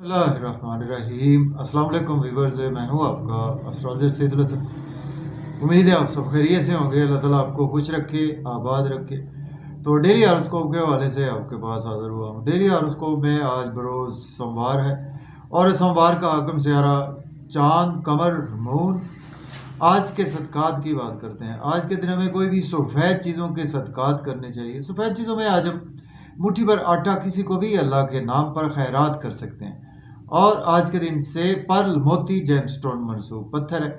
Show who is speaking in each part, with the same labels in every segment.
Speaker 1: बिस्मिल्लाहिर्रहमानिर्रहीम। अस्सलाम वालेकुम व्यूअर्स, मैं हूँ आपका एस्ट्रोलॉजर सैयदुल हसन। उम्मीद है आप सब खैरियत से होंगे। अल्लाह ताला आपको खुश रखे, आबाद रखे। तो डेली हॉरोस्कोप के हवाले से आपके पास हाज़िर हुआ हूँ। डेली हॉरोस्कोप में आज बरोज़ सोमवार है और सोमवार का हाकिम सियारा चाँद, कमर, मून। आज के सदक़ात की बात करते हैं। आज के दिन में कोई भी सफ़ेद चीज़ों के सदक़ात करने चाहिए। सफ़ेद चीज़ों में आज हम मुट्ठी भर आटा किसी को भी अल्लाह के नाम पर खैरात कर सकते हैं। और आज के दिन से पर्ल, मोती, जेमस्टोन मनसूब पत्थर है।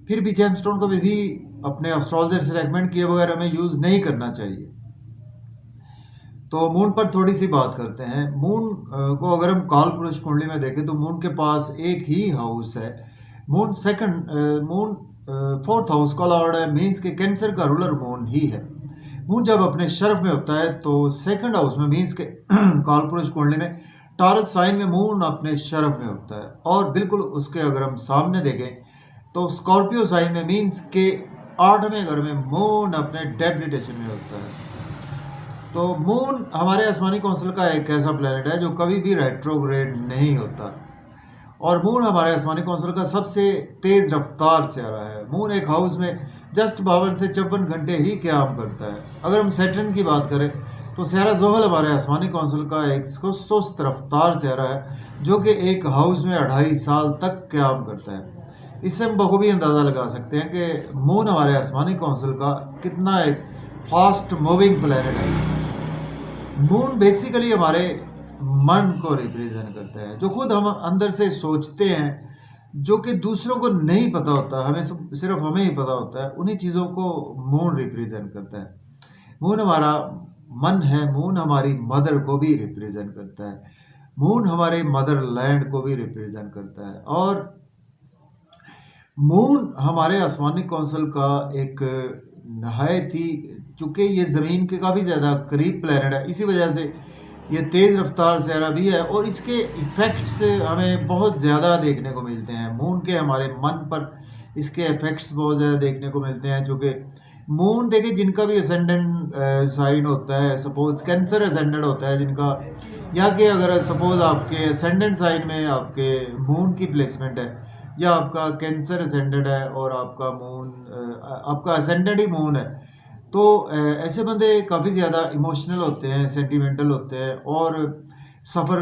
Speaker 1: फिर भी जेमस्टोन को भी अपने एस्ट्रोलॉजर से रेकमेंड किए बगैर हमें यूज़ नहीं करना चाहिए। तो मून पर थोड़ी सी बात करते हैं। मून को अगर हम काल पुरुष कुंडली में देखें तो मून के पास एक ही हाउस है। मून फोर्थ हाउस का लॉर्ड है, मीन्स के कैंसर का रूलर मून ही है। मून जब अपने शर्फ में होता है तो सेकंड हाउस में, मीन्स के काल पुरुष कुंडली में टॉरस साइन में मून अपने शर्फ में होता है। और बिल्कुल उसके अगर हम सामने देखें तो स्कॉर्पियो साइन में, मीन्स के 8वें घर में मून अपने डेबिलिटेशन में होता है। तो मून हमारे आसमानी कौंसिल का एक ऐसा प्लैनेट है जो कभी भी रेट्रोग्रेड नहीं होता। और मून हमारे आसमानी कौंसिल का सबसे तेज़ रफ्तार से आ रहा है। मून एक हाउस में जस्ट 52 से 54 घंटे ही क़याम करता है। अगर हम सैटर्न की बात करें तो सियारा ज़ोहल हमारे आसमानी कौंसिल का एक सुस्त रफ्तार से आ रहा है जो कि एक हाउस में 2.5 साल तक क़याम करता है। इससे हम बखूबी अंदाज़ा लगा सकते हैं कि मून हमारे आसमानी कौंसिल का कितना एक फास्ट मूविंग प्लैनेट है। मून बेसिकली हमारे मन को रिप्रेजेंट करता है, जो खुद हम अंदर से सोचते हैं, जो कि दूसरों को नहीं पता होता, हमें सिर्फ हमें ही पता होता है। उन्हीं चीज़ों को मून रिप्रेजेंट करता है। मून हमारा मन है। मून हमारी मदर को भी रिप्रेजेंट करता है। मून हमारे मदर लैंड को भी रिप्रेजेंट करता है। और मून हमारे आसमानी कौंसिल का एक नहायत ही, चूँकि ये ज़मीन के काफ़ी ज़्यादा करीब प्लैनेट है, इसी वजह से ये तेज़ रफ्तार सियारा भी है और इसके इफ़ेक्ट्स हमें बहुत ज़्यादा देखने को मिलते हैं। मून के हमारे मन पर इसके इफ़ेक्ट्स बहुत ज़्यादा देखने को मिलते हैं। चूँकि मून देखिए, जिनका भी असेंडेंट साइन होता है, सपोज़ कैंसर असेंडेंट होता है जिनका, या कि अगर सपोज़ आपके असेंडेंट साइन में आपके मून की प्लेसमेंट है, या आपका कैंसर असेंडेंट है और आपका मून आपका असेंडेंट ही मून है, तो ऐसे बंदे काफ़ी ज़्यादा इमोशनल होते हैं, सेंटिमेंटल होते हैं और सफ़र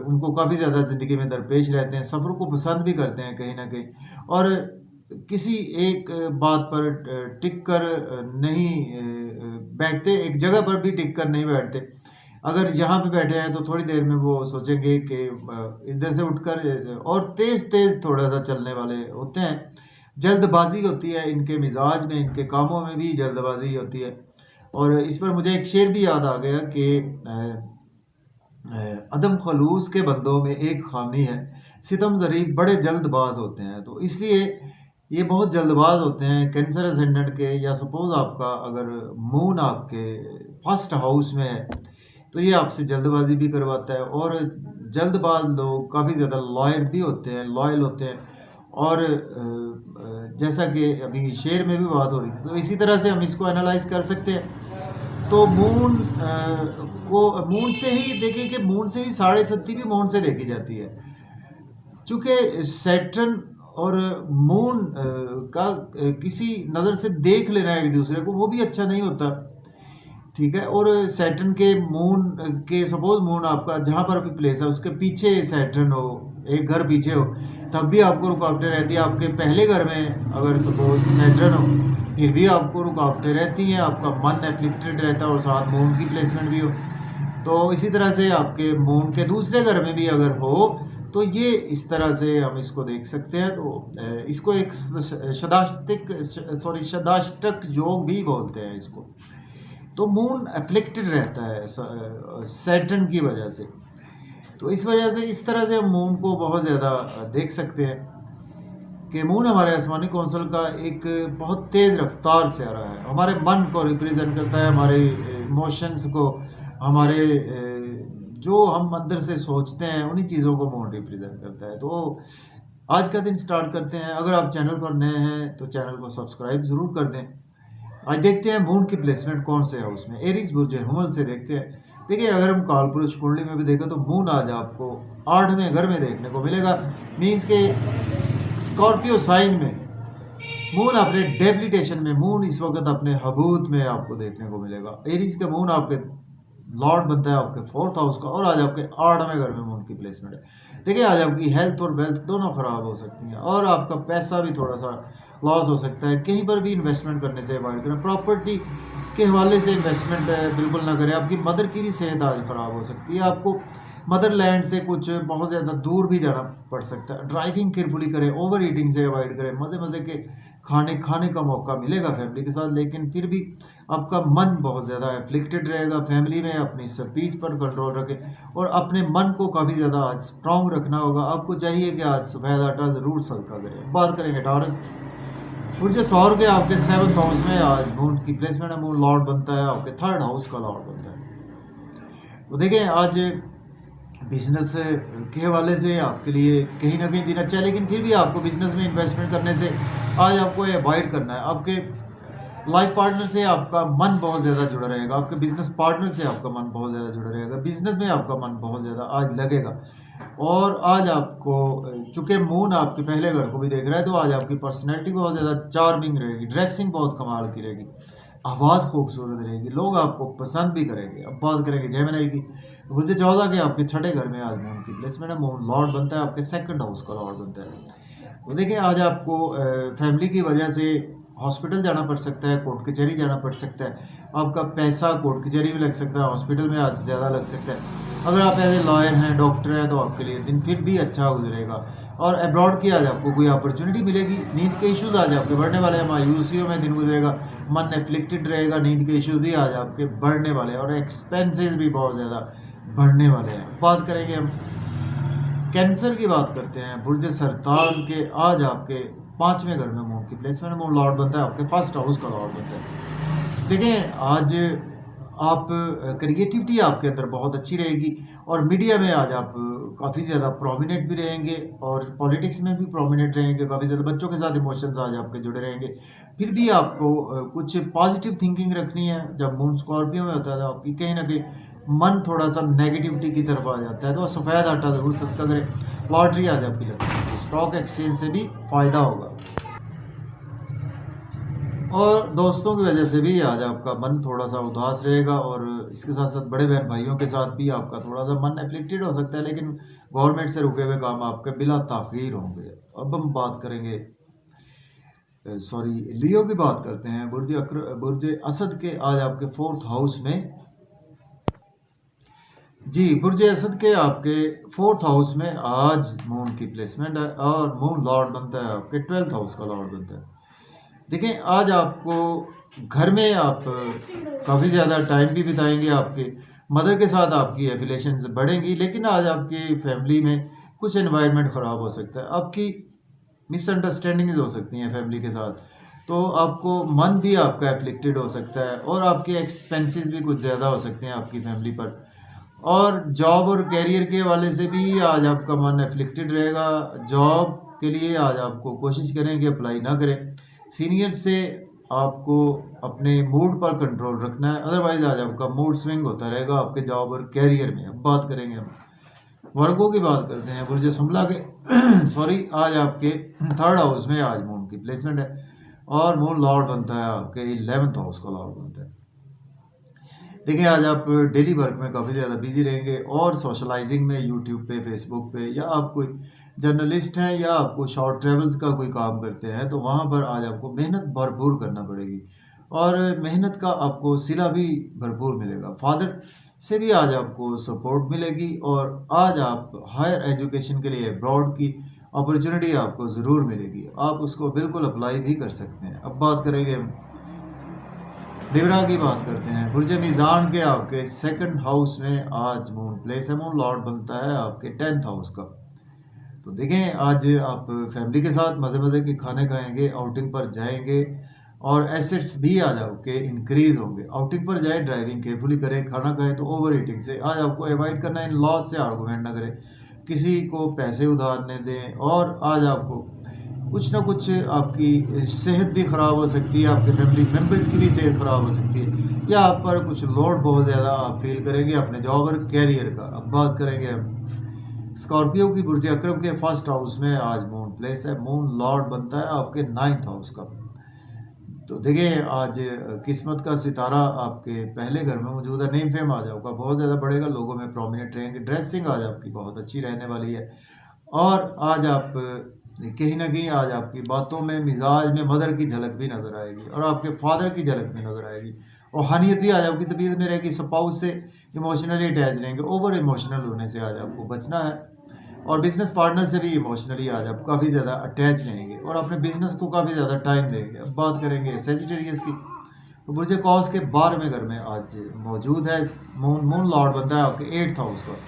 Speaker 1: उनको काफ़ी ज़्यादा ज़िंदगी में दरपेश रहते हैं। सफ़र को पसंद भी करते हैं कहीं न कहीं, और किसी एक बात पर टिक कर नहीं बैठते, एक जगह पर भी टिक कर नहीं बैठते। अगर यहाँ पे बैठे हैं तो थोड़ी देर में वो सोचेंगे कि इधर से उठकर, और तेज़-तेज़ थोड़ा-सा चलने वाले होते हैं। जल्दबाज़ी होती है इनके मिजाज में, इनके कामों में भी जल्दबाज़ी होती है। और इस पर मुझे एक शेर भी याद आ गया कि अदम खलूस के बंदों में एक खामी है, सितम ज़रीफ़ बड़े जल्दबाज होते हैं। तो इसलिए ये बहुत जल्दबाज होते हैं कैंसर असेंडेंट के, या सपोज़ आपका अगर मून आपके फर्स्ट हाउस में है तो ये आपसे जल्दबाजी भी करवाता है। और जल्दबाज लोग काफ़ी ज़्यादा लॉयल भी होते हैं, लॉयल होते हैं। और जैसा कि अभी शेर में भी बात हो रही थी, तो इसी तरह से हम इसको एनालाइज कर सकते हैं। तो मून को मून से ही देखिए कि मून से ही साढ़े सत्ती भी मून से देखी जाती है। चूँकि सैटर्न और मून का किसी नज़र से देख लेना एक दूसरे को, वो भी अच्छा नहीं होता, ठीक है। और सैटर्न के मून के, सपोज मून आपका जहाँ पर भी प्लेस है उसके पीछे सैटर्न हो, एक घर पीछे हो, तब भी आपको रुकावटें रहती है। आपके पहले घर में अगर सपोज सैटर्न हो, फिर भी आपको रुकावटें रहती हैं, आपका मन एफ्लिक्टेड रहता है और साथ मून की प्लेसमेंट भी हो। तो इसी तरह से आपके मून के दूसरे घर में भी अगर हो तो ये इस तरह से हम इसको देख सकते हैं। तो इसको एक शदाष्टक योग भी बोलते हैं इसको। तो मून एफ्लिक्टेड रहता है सैटर्न की वजह से। तो इस वजह से इस तरह से हम मून को बहुत ज़्यादा देख सकते हैं कि मून हमारे आसमानी कौंसिल का एक बहुत तेज़ रफ्तार से आ रहा है। हमारे मन को रिप्रेजेंट करता है, हमारे इमोशंस को, हमारे जो हम अंदर से सोचते हैं, उन्हीं चीज़ों को मून रिप्रेजेंट करता है। तो आज का दिन स्टार्ट करते हैं। अगर आप चैनल पर नए हैं तो चैनल को सब्सक्राइब ज़रूर कर दें। आज देखते हैं मून की प्लेसमेंट कौन से हाउस में। एरीज बुर्ज हुमल से देखते हैं। देखिए अगर हम कालपुरुष कुंडली में भी देखें तो मून आज आपको 8वें घर में देखने को मिलेगा। मीन्स के स्कॉर्पियो साइन में मून अपने डेबिलिटेशन में, मून इस वक्त अपने हबूत में आपको देखने को मिलेगा। एरीज का मून आपके लॉर्ड बनता है आपके 4th हाउस का, और आज आपके 8वें घर में मून की प्लेसमेंट है। देखिए आज आपकी हेल्थ और वेल्थ दोनों खराब हो सकती हैं, और आपका पैसा भी थोड़ा सा लॉस हो सकता है। कहीं पर भी इन्वेस्टमेंट करने से अवॉइड करें। प्रॉपर्टी के हवाले से इन्वेस्टमेंट बिल्कुल ना करें। आपकी मदर की भी सेहत आज खराब हो सकती है। आपको मदरलैंड से कुछ बहुत ज़्यादा दूर भी जाना पड़ सकता है। ड्राइविंग केयरफुली करें, ओवर ईटिंग से अवॉइड करें। मज़े मज़े के खाने का मौका मिलेगा फैमिली के साथ, लेकिन फिर भी आपका मन बहुत ज़्यादा एफ्लिक्टेड रहेगा। फैमिली में अपनी स्पीच पर कंट्रोल रखें, और अपने मन को काफ़ी ज़्यादा आज स्ट्रॉन्ग रखना होगा। आपको चाहिए कि आज सफ़ेद आटा ज़रूर सदका करें। बात करेंगे टॉरस, बुर्ज सौर के आपके 7th हाउस में आज मून की प्लेसमेंट है। मून लॉर्ड बनता है आपके 3rd हाउस का लॉर्ड बनता है। तो देखें आज बिजनेस के हवाले से आपके लिए कहीं ना कहीं दिन अच्छा है, लेकिन फिर भी आपको बिजनेस में इन्वेस्टमेंट करने से आज आपको अवॉइड करना है। आपके लाइफ पार्टनर से आपका मन बहुत ज़्यादा जुड़ा रहेगा। आपके बिजनेस पार्टनर से आपका मन बहुत ज़्यादा जुड़ा रहेगा। बिजनेस में आपका मन बहुत ज़्यादा आज लगेगा। और आज आपको, चूंकि मून आपके पहले घर को भी देख रहा है, तो आज आपकी पर्सनैलिटी बहुत ज़्यादा चार्मिंग रहेगी। ड्रेसिंग बहुत कमाल की रहेगी, आवाज़ खूबसूरत रहेगी, लोग आपको पसंद भी करेंगे। अब बात करेंगे जेमिनी की। बुध 14 के आपके 6ठे घर में आज मून की प्लेसमेंट है। मून लॉर्ड बनता है आपके 2nd हाउस का लॉर्ड बनता है। तो देखिए आज आपको फैमिली की वजह से हॉस्पिटल जाना पड़ सकता है, कोर्ट कचहरी जाना पड़ सकता है। आपका पैसा कोर्ट कचहरी में लग सकता है, हॉस्पिटल में आज ज़्यादा लग सकता है। अगर आप एज ए लॉयर हैं, डॉक्टर हैं, तो आपके लिए दिन फिर भी अच्छा गुजरेगा। और अब्रॉड की आज आपको कोई अपॉर्चुनिटी मिलेगी। नींद के इश्यूज आज आपके बढ़ने वाले हैं। मायूसियों में दिन गुजरेगा, मन एफ्लिक्टेड रहेगा। नींद के इश्यूज भी आज आपके बढ़ने वाले हैं, और एक्सपेंसेस भी बहुत ज़्यादा बढ़ने वाले हैं। बात करेंगे हम कैंसर की, बात करते हैं बुर्ज सरतान के। आज आपके 5वें घर में मून की प्लेसमेंट, मून लॉर्ड बनता है आपके 1st हाउस का लॉर्ड बनता है। देखें आज आप क्रिएटिविटी आपके अंदर बहुत अच्छी रहेगी, और मीडिया में आज आप काफ़ी ज़्यादा प्रोमिनेंट भी रहेंगे, और पॉलिटिक्स में भी प्रोमिनेंट रहेंगे। काफ़ी ज़्यादा बच्चों के साथ इमोशंस आज आपके जुड़े रहेंगे। फिर भी आपको कुछ पॉजिटिव थिंकिंग रखनी है। जब मून स्कॉर्पियो में होता है तो आपकी कहीं ना कहीं मन थोड़ा सा नेगेटिविटी की तरफ आ जाता है, तो सफ़ेद आटा ज़रूर सदका करें। लॉटरी आज आपकी लगती है, स्टॉक एक्सचेंज से भी फ़ायदा होगा, और दोस्तों की वजह से भी आज आपका मन थोड़ा सा उदास रहेगा। और इसके साथ साथ बड़े बहन भाइयों के साथ भी आपका थोड़ा सा मन एफ्लिक्टेड हो सकता है, लेकिन गवर्नमेंट से रुके हुए काम आपके बिला ताख़ीर होंगे। अब हम बात करेंगे लियो की बात करते हैं। बुर्ज असद के आज आपके 4th हाउस में, जी बुर्ज असद के आपके 4th हाउस में आज मून की प्लेसमेंट है, और मून लॉर्ड बनता है आपके 12th हाउस का लॉर्ड बनता है। देखें आज आपको घर में आप काफ़ी ज़्यादा टाइम भी बिताएंगे। आपके मदर के साथ आपकी एफिलेशंस बढ़ेंगी, लेकिन आज आपकी फैमिली में कुछ एनवायरनमेंट ख़राब हो सकता है। आपकी मिसअंडरस्टैंडिंग्स हो सकती हैं फैमिली के साथ, तो आपको मन भी आपका एफ्लिक्टेड हो सकता है, और आपके एक्सपेंसेस भी कुछ ज़्यादा हो सकते हैं आपकी फैमिली पर। और जॉब और कैरियर के हवाले से भी आज आपका मन एफ्लिक्टेड रहेगा। जॉब के लिए आज आपको कोशिश करें कि अप्लाई ना करें। सीनियर से आपको अपने मूड पर कंट्रोल रखना है, अदरवाइज आज आपका मूड स्विंग होता रहेगा आपके जॉब और कैरियर में। अब बात करेंगे हम वर्गों की, बात करते हैं बुर्ज सुमला के। आज आपके 3rd हाउस में आज मून की प्लेसमेंट है, और मून लॉर्ड बनता है आपके 11th हाउस का लॉर्ड बनता है। देखिए आज आप डेली वर्क में काफ़ी ज़्यादा बिजी रहेंगे, और सोशलाइजिंग में यूट्यूब पे, फेसबुक पे, या आप कोई जर्नलिस्ट हैं या आपको शॉर्ट ट्रेवल्स का कोई काम करते हैं, तो वहाँ पर आज आपको मेहनत भरपूर करना पड़ेगी, और मेहनत का आपको सिला भी भरपूर मिलेगा। फादर से भी आज आपको सपोर्ट मिलेगी, और आज आप हायर एजुकेशन के लिए अब्रॉड की अपॉर्चुनिटी आपको ज़रूर मिलेगी। आप उसको बिल्कुल अप्लाई भी कर सकते हैं। अब बात करेंगे हम लिब्रा की, बात करते हैं बुर्ज मीज़ान के आपके 2nd हाउस में आज मून प्लेस है। मून लॉर्ड बनता है आपके 10th हाउस का। तो देखें आज आप फैमिली के साथ मज़े मज़े के खाने खाएंगे, आउटिंग पर जाएंगे, और एसेट्स भी आज आपके इंक्रीज होंगे। आउटिंग पर जाए, ड्राइविंग केयरफुली करें, खाना खाएं तो ओवर ईटिंग से आज आपको अवॉइड करना है। इन लॉस से आर्गूमेंट ना करें, किसी को पैसे उधार न दें, और आज आपको कुछ ना कुछ आपकी सेहत भी ख़राब हो सकती है, आपके फैमिली मेम्बर्स की भी सेहत ख़राब हो सकती है, या आप पर कुछ लोड बहुत ज़्यादा आप फील करेंगे अपने जॉब और कैरियर का। अब बात करेंगे हम स्कॉर्पियो की बुर्ज अकरम के फर्स्ट हाउस में आज मून प्लेस है, मून लॉर्ड बनता है आपके 9th हाउस का। तो देखिए आज किस्मत का सितारा आपके पहले घर में मौजूद है, नेम फेम आज आपका बहुत ज़्यादा बढ़ेगा, लोगों में प्रोमिनेंट रहेंगे, ड्रेसिंग आज आपकी बहुत अच्छी रहने वाली है। और आज आप कहीं ना कहीं आज आपकी बातों में मिजाज में मदर की झलक भी नजर आएगी और आपके फादर की झलक भी नजर आएगी। और हानियत भी आज आपकी तबीयत में रहेगी, स्पाउस से इमोशनली अटैच रहेंगे, ओवर इमोशनल होने से आज आपको बचना है। और बिजनेस पार्टनर से भी इमोशनली आज आप काफ़ी ज़्यादा अटैच रहेंगे और अपने बिजनेस को काफ़ी ज़्यादा टाइम देंगे। अब बात करेंगे सेजिटेरियस की, तो बुर्ज कौस के 12वें घर में आज मौजूद है मून। मून लॉर्ड बनता है आपके 8th हाउस का।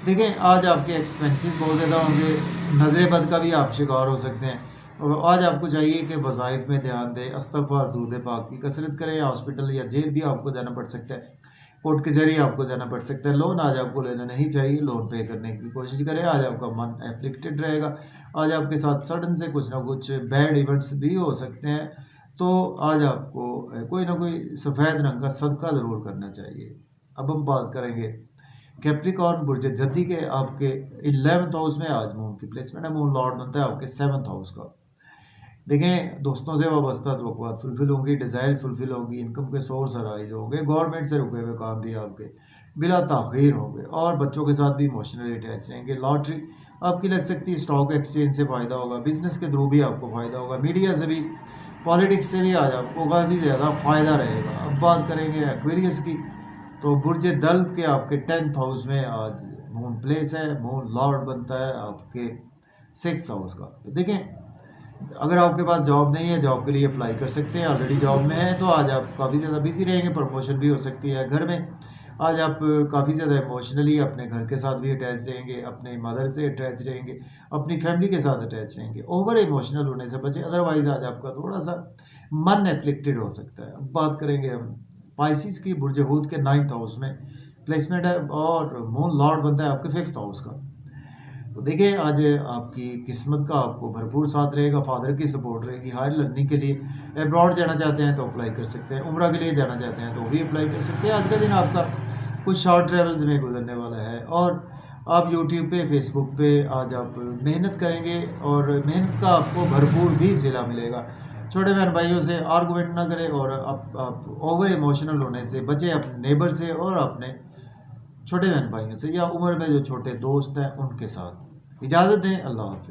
Speaker 1: देखें आज आपके एक्सपेंसेस बहुत ज़्यादा होंगे, नज़र बद का भी आप शिकार हो सकते हैं। और आज आपको चाहिए कि वज़ाइफ में ध्यान दें, इस्तग़फ़ार दूध पाक की कसरत करें, हॉस्पिटल या जेल भी आपको जाना पड़ सकता है, कोर्ट के जरिए आपको जाना पड़ सकता है। लोन आज आपको लेना नहीं चाहिए, लोन पे करने की कोशिश करें। आज आपका मन एफ्लिक्टेड रहेगा, आज आपके साथ सडन से कुछ ना कुछ बैड इवेंट्स भी हो सकते हैं। तो आज आपको कोई ना कोई सफ़ेद रंग का सदका ज़रूर करना चाहिए। अब हम बात करेंगे कैप्रिकॉर्न बुर्ज जद्दी के आपके 11th हाउस में आज मून की प्लेसमेंट है, मून लॉर्ड बनता है आपके 7th हाउस का। देखें दोस्तों से वाबस्ता तवक्कुआत फुलफिल होंगी, डिज़ायर्स फुलफिल होंगी, इनकम के सोर्स अराइज होंगे, गवर्नमेंट से रुके हुए काम भी आपके बिला ताख़ीर होंगे और बच्चों के साथ भी इमोशनली अटैच रहेंगे। लॉटरी आपकी लग सकती है, स्टॉक एक्सचेंज से फ़ायदा होगा, बिजनेस के थ्रू भी आपको फ़ायदा होगा, मीडिया से भी, पॉलिटिक्स से भी आज आपको काफ़ी ज़्यादा फ़ायदा रहेगा। अब बात करेंगे एक्वेरियस की, तो बुर्ज दल्फ के आपके 10th हाउस में आज मून प्लेस है, मून लॉर्ड बनता है आपके 6th हाउस का। तो देखें अगर आपके पास जॉब नहीं है, जॉब के लिए अप्लाई कर सकते हैं, ऑलरेडी जॉब में है तो आज आप काफ़ी ज़्यादा बिजी रहेंगे, प्रमोशन भी हो सकती है। घर में आज आप काफ़ी ज़्यादा इमोशनली अपने घर के साथ भी अटैच रहेंगे, अपने मदर से अटैच रहेंगे, अपनी फैमिली के साथ अटैच रहेंगे। ओवर इमोशनल होने से बचें, अदरवाइज आज आपका थोड़ा सा मन एफ्लिक्टेड हो सकता है। अब बात करेंगे हम पाइसिस की, बुर्ज हूत के 9th हाउस में प्लेसमेंट है और मून लॉर्ड बनता है आपके 5th हाउस का। तो देखिए आज आपकी किस्मत का आपको भरपूर साथ रहेगा, फादर की सपोर्ट रहेगी। हायर लर्निंग के लिए अब्रॉड जाना चाहते हैं तो अप्लाई कर सकते हैं, उम्रा के लिए जाना चाहते हैं तो भी अप्लाई कर सकते हैं। आज का दिन आपका कुछ शॉर्ट ट्रेवल्स में गुजरने वाला है और आप यूट्यूब पे, फेसबुक पे आज आप मेहनत करेंगे और मेहनत का आपको भरपूर भी सिला मिलेगा। छोटे बहन भाइयों से आर्गूमेंट ना करें और आप ओवर इमोशनल होने से बचें, अपने नेबर से और अपने छोटे बहन भाइयों से या उम्र में जो छोटे दोस्त हैं उनके साथ। इजाज़त दें, अल्लाह हाफ़िज़।